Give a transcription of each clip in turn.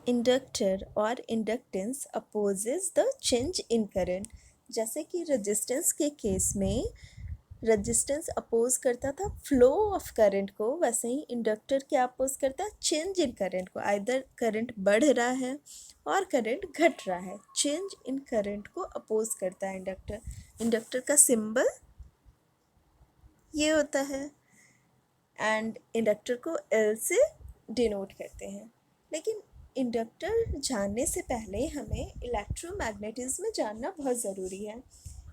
Inductor और inductance opposes the change in current. जैसे कि रेजिस्टेंस के केस में रेजिस्टेंस अपोज करता था फ्लो ऑफ करंट को, वैसे ही इंडक्टर क्या अपोज करता है, चेंज इन करंट को। आइदर करंट बढ़ रहा है और करंट घट रहा है, चेंज इन करंट को अपोज करता है इंडक्टर। इंडक्टर का सिंबल ये होता है एंड इंडक्टर को एल से डिनोट करते हैं। लेकिन इंडक्टर जानने से पहले हमें इलेक्ट्रोमैग्नेटिज्म जानना बहुत ज़रूरी है।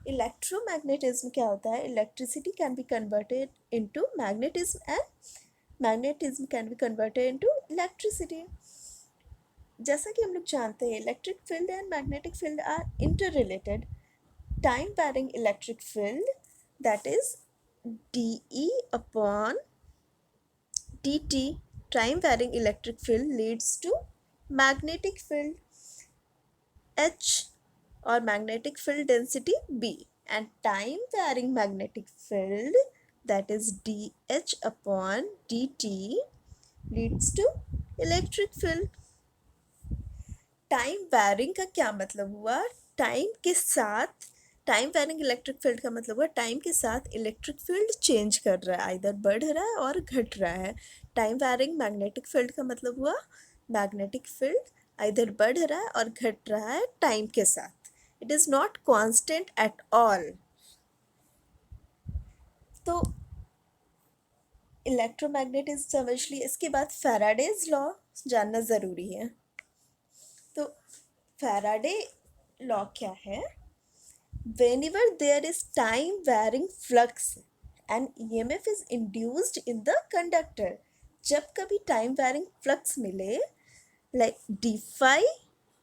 इलेक्ट्रोमैग्नेटिज्म क्या होता है? Electricity can be converted into magnetism and magnetism can be converted into electricity. जैसा कि हम लोग जानते हैं electric field and magnetic field are interrelated. Time varying electric field that is dE upon dt, time varying electric field leads to magnetic field H or magnetic field density B, and time varying magnetic field that is dH upon dt leads to electric field. Time varying का क्या मतलब हुआ? Time के साथ time varying electric field का मतलब हुआ time के साथ इलेक्ट्रिक फील्ड चेंज कर रहा है, आइदर बढ़ रहा है और घट रहा है। टाइम वैरिंग मैग्नेटिक फील्ड का मतलब हुआ मैग्नेटिक फील्ड आइदर बढ़ रहा है और घट रहा है टाइम के साथ, it is not constant at all. तो इलेक्ट्रोमैग्नेटिज्म समझ ली। इसके बाद फैराडेज लॉ जानना ज़रूरी है। तो फैराडे लॉ क्या है? Whenever there is time varying flux, an EMF is induced in the conductor. जब कभी टाइम वैरिंग फ्लक्स मिले, like d phi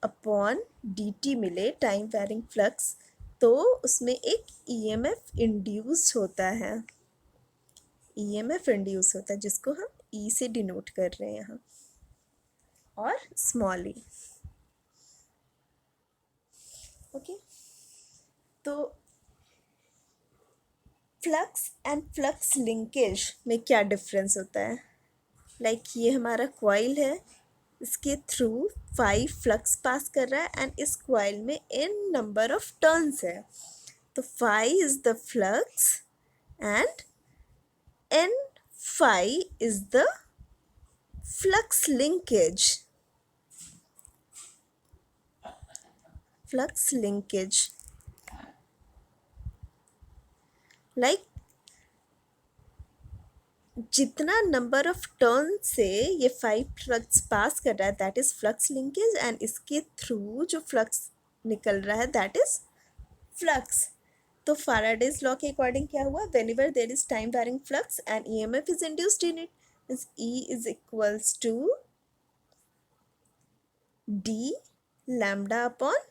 upon d t मिले टाइम वैरिंग फ्लक्स, तो उसमें एक EMF इंड्यूस होता है। EMF इंड्यूस होता है जिसको हम E से डिनोट कर रहे हैं यहाँ, और स्मॉल e। ओके, तो फ्लक्स एंड फ्लक्स लिंकेज में क्या डिफरेंस होता है? लाइक ये हमारा कॉइल है, इसके थ्रू 5 फ्लक्स पास कर रहा है एंड इस कॉइल में n नंबर ऑफ टर्न्स है। तो 5 is the flux and n 5 is the flux linkage. Flux linkage like जितना नंबर ऑफ टर्न से ये 5 फ्लक्स पास कर रहा है that is flux linkage, and इसके थ्रू जो फ्लक्स निकल रहा है दैट इज फ्लक्स। तो फैराडेज लॉ के अकॉर्डिंग क्या हुआ? Whenever there is time varying flux and EMF is induced in it, means E is equals to d lambda upon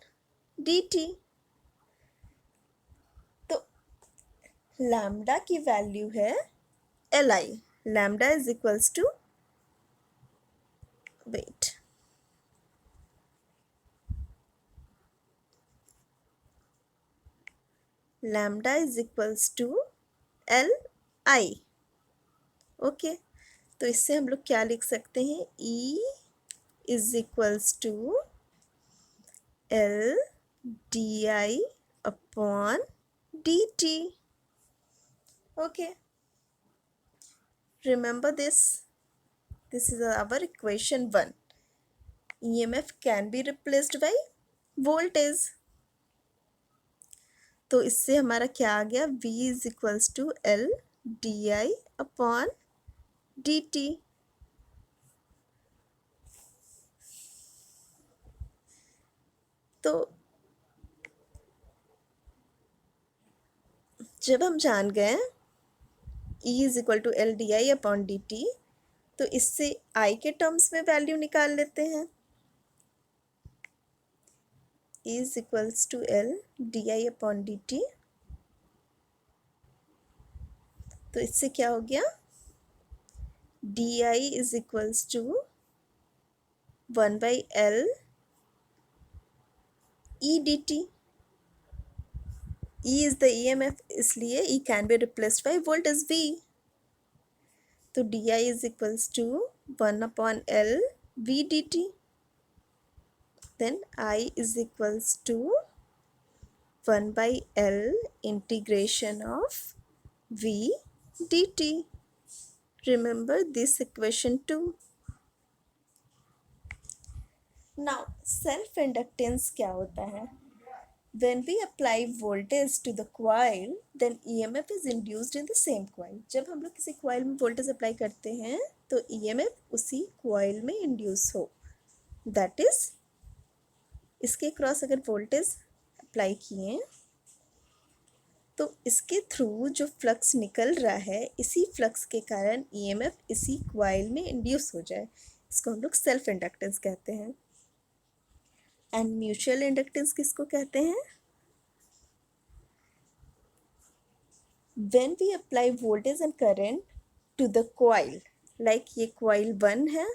dt। तो लैम्डा की वैल्यू है Li, lambda is equals to, wait, lambda is equals to Li। Okay, तो इससे हम लोग क्या लिख सकते हैं? E is equals to L di upon dt। Okay, remember this is our equation 1। EMF can be replaced by voltage। तो इससे हमारा क्या आ गया? V is equals to L di upon dt। तो जब हम जान गए E is equal to L di upon dt, तो इससे I के टर्म्स में वैल्यू निकाल लेते हैं। E is equals to L di upon dt, तो इससे क्या हो गया? di is equals to 1/L E dt। E is the EMF, इसलिए E can be replaced by voltage V। तो di is equals to 1/L V dt। then I is equals to 1 by L integration of V dt. Remember this equation too. Now self inductance क्या होता है? When we apply voltage to the coil, then EMF is induced in the same coil. जब हम लोग किसी coil में voltage apply करते हैं तो EMF उसी coil में induce हो. That is, इसके क्रॉस अगर voltage apply किए तो इसके थ्रू जो फ्लक्स निकल रहा है इसी फ्लक्स के कारण EMF इसी coil में induce हो जाए. इसको हम लोग सेल्फ इंडक्टेंस कहते हैं. एंड म्यूचुअल इंडक्टेंस किसको कहते हैं? When we apply voltage and current to the coil, like ये coil 1 है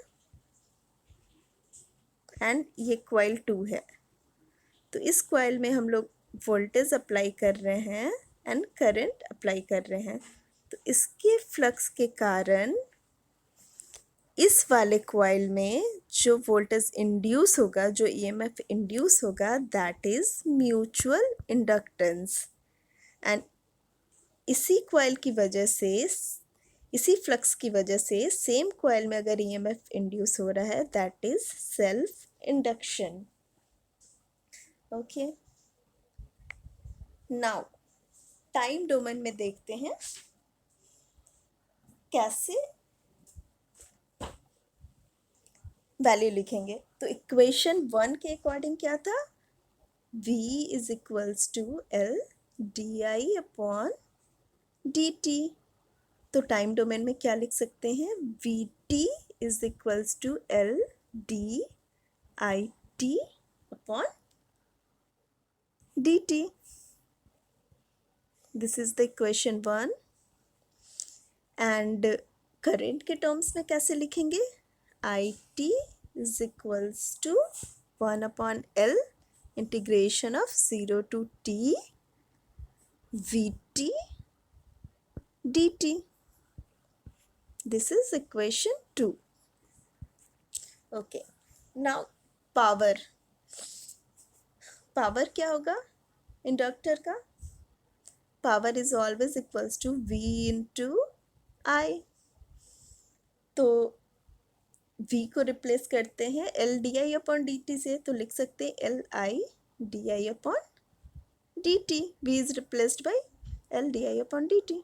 and ये coil 2 है, तो इस coil में हम लोग voltage अप्लाई कर रहे हैं and current अप्लाई कर रहे हैं. तो इसके फ्लक्स के कारण इस वाले coil में जो voltage इंड्यूस होगा, जो EMF इंड्यूस होगा, that is mutual inductance. And इसी कॉइल की वजह से, इसी फ्लक्स की वजह से सेम कॉइल में अगर EMF इंड्यूस हो रहा है, that is self induction. Okay, now time domain में देखते हैं कैसे वैल्यू लिखेंगे. तो इक्वेशन 1 के अकॉर्डिंग क्या था? V is equals to L di upon dt. तो टाइम डोमेन में क्या लिख सकते हैं? Vt is equals to L dit upon dt. This is the equation 1. And current के टर्म्स में कैसे लिखेंगे? It is equals to 1 upon L integration of 0 to t Vt dt. This is equation 2. Okay, now power. Power क्या होगा inductor का? Power is always equals to V into I. तो V को replace करते हैं L di अपॉन dt से, तो लिख सकते हैं L I di upon dt. V is replaced by L di upon dt.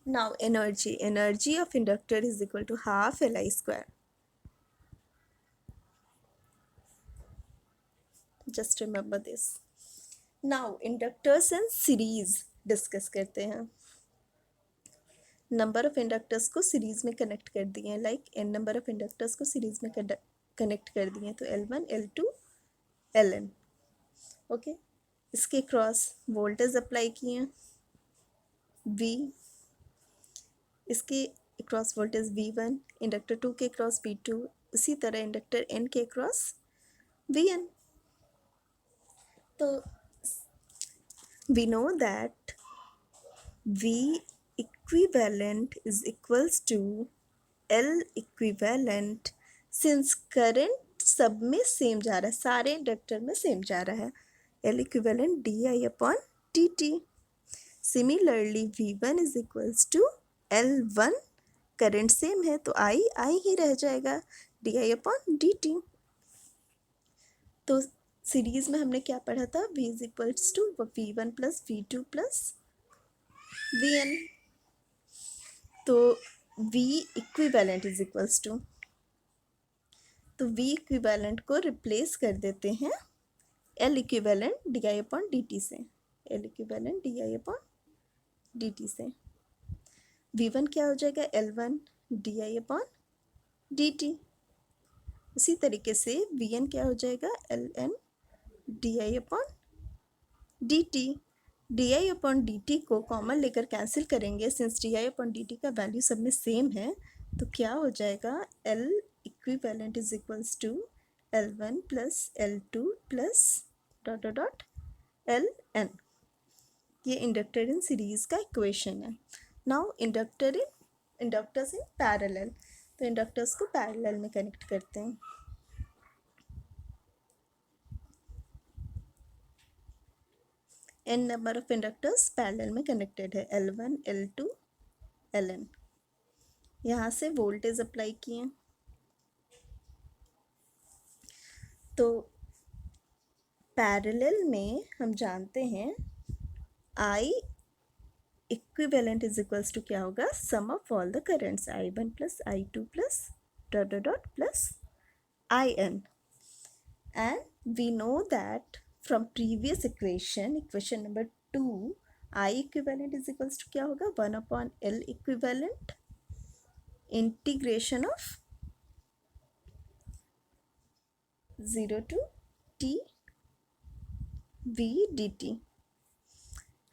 Now energy of inductor is equal to half Li square. Just remember this. Now inductors and series discuss करते हैं. Number of inductors को series में connect कर दिए हैं, like n number of inductors को series में connect कर दिए हैं, तो L1 L2 Ln. ओके, इसके क्रॉस वोल्टेज अप्लाई किए हैं V, इसके क्रॉस वोल्टेज V1, इंडक्टर 2 के क्रॉस V2, उसी तरह इंडक्टर N के क्रॉस Vn. तो we know that V equivalent is equals to L equivalent. Since current सब में सेम जा रहा है, सारे इंडक्टर में सेम जा रहा है, L equivalent di upon dt. Similarly V1 is equals to L1, current same है तो I ही रह जाएगा, di अपॉन dt. तो सीरीज में हमने क्या पढ़ा था? V is equals to V1 plus V2 plus Vn. तो V equivalent is equals to, तो V इक्विवेलेंट को रिप्लेस कर देते हैं L equivalent di upon dt से, L equivalent di upon dt से. V1 क्या हो जाएगा? L1 di upon dt. उसी तरीके से Vn क्या हो जाएगा? Ln di upon dt. di upon dt को कॉमन लेकर कैंसिल करेंगे, सिंस di अपॉन dt का वैल्यू सब में सेम है, तो क्या हो जाएगा? L equivalent is equals to L1 plus L2 plus dot dot dot Ln. ये इंडक्टर इन सीरीज का इक्वेशन है. Now inductors in parallel. तो इंडक्टर्स को पैरेलल में कनेक्ट करते हैं. n number of inductors parallel में कनेक्टेड है, L1 L2 Ln। यहाँ से वोल्टेज अप्लाई किए तो पैरेलल में हम जानते हैं I equivalent is equals to क्या होगा, sum of all the currents, I1 plus I2 plus dot dot dot plus IN। And we know that from previous equation, equation number 2, I equivalent is equals to क्या होगा, 1 upon L equivalent integration of 0 to t v dt।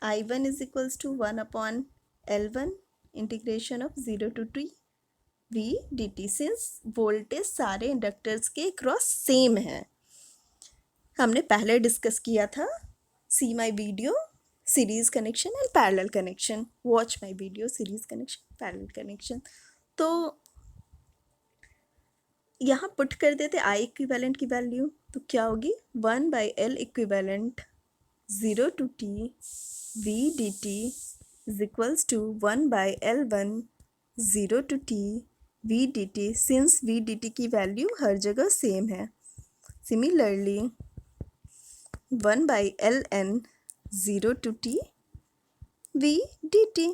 I1 is equals to 1 upon L1 integration of 0 to t v dt। Since voltage सारे inductors के across same है, हमने पहले discuss किया था, see my video series connection and parallel connection, watch my video series connection parallel connection. तो यहाँ put कर देते आई इक्विवेलेंट की वैल्यू, तो क्या होगी, 1 by L equivalent 0 to t v dt is equals to 1 by L1 0 to t v dt। Since v dt की value हर जगह सेम है, similarly 1 by Ln 0 to t v dt।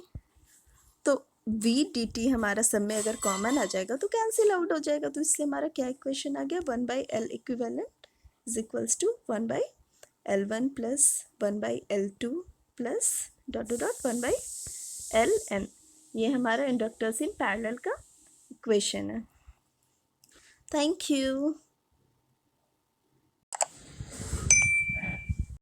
तो v dt हमारा सब में अगर कॉमन आ जाएगा तो कैंसिल आउट हो जाएगा, तो इससे हमारा क्या इक्वेशन आ गया, 1 by L equivalent is equals to 1 by L1 plus 1 by L2 plus dot dot 1 by Ln। ये हमारा इंडक्टर्स इन पैरेलल का इक्वेशन है। Thank you.